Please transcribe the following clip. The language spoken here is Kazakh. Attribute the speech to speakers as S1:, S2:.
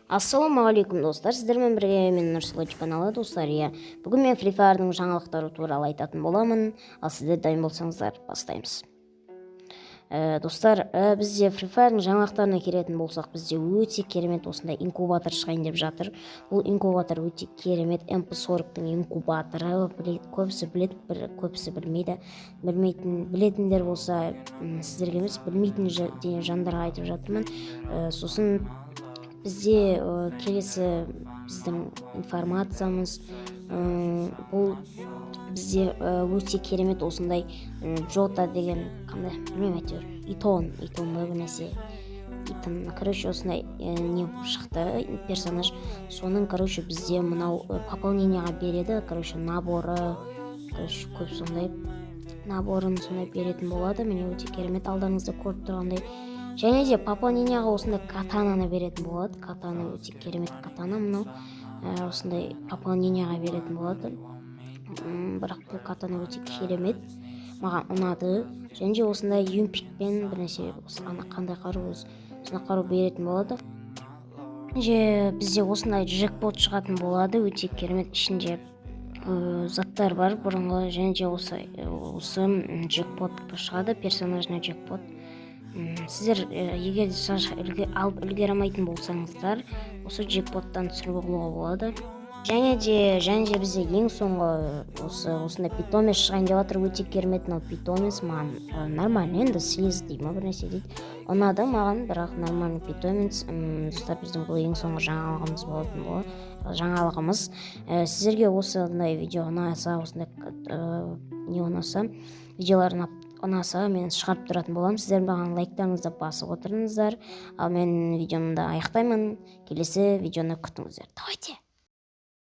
S1: Ассалаумағалейкум достар, сіздермен бірге мен Нұрсұлу каналы достар. Бүгін мен Free Fire'ның жаңалықтары туралы айтатын боламын. Ал сіздер дайын болсаңыздар, бастаймыз. Достар, бізде Free Fire'ның жаңалықтарына келетін болсақ, бізде өте керемет осындай инкубатор шығайын деп жатыр. Бұл инкубатор өте керемет, MP40-тың инкубаторы. Көбісі біледі, көбісі білмейді. Білетіндер болса, сіздерге емес, білмейтін жандарға айтып жатырмын. Сосын бізде келесі біздің информациямыз, бұл бізде өте керемет осындай Джота деген, қандай білмеймін, әйтеуір итон ба бір нәрсе, короче осындай не шықты персонаж. Соның короче бізде мынау пополненияға береді, короче наборы, короче көп сондай наборын сондай беретін болады. Міне өте керемет, алдарыңызда көріп тұрғандай. Және де пополненияға осындай катананы беретін болады. Катана өте керемет катана, мынау осындай пополненияға беретін болады. Бірақ бұл катана өте керемет, маған ұнады. Және де осындай юмпикпен бір нәрсе, қандай қару, осындай қару беретін болады. Бізде осындай джекпот шығатын болады, өте керемет. Ішінде заттар бар бұрынғы, және де осы джекпот шығады, персонажный джекпот. Сіздер егер алып үлгере алмайтын болсаңыздар, осы джекпоттан түсіріп алуға болады. Және де бізде ең соңғы осындай питомец шығайын деп жатыр, өте керемет. Мынау питомец маған нормальный, енді слез дейді ма бір нәрсе дейді, ұнады маған, бірақ нормальный питомец. Достар, біздің бұл ең соңғы жаңалығымыз болатын болады. Жаңалығымыз сіздерге осындай видео ұнаса, осындай не ұнаса, видеолар ұнаса, мен шығарып тұратын боламын. Сіздер маған лайктарыңызды басып отырыңыздар. Ал мен видеомды аяқтаймын. Келесі видеоны күтіңіздер. Давайте.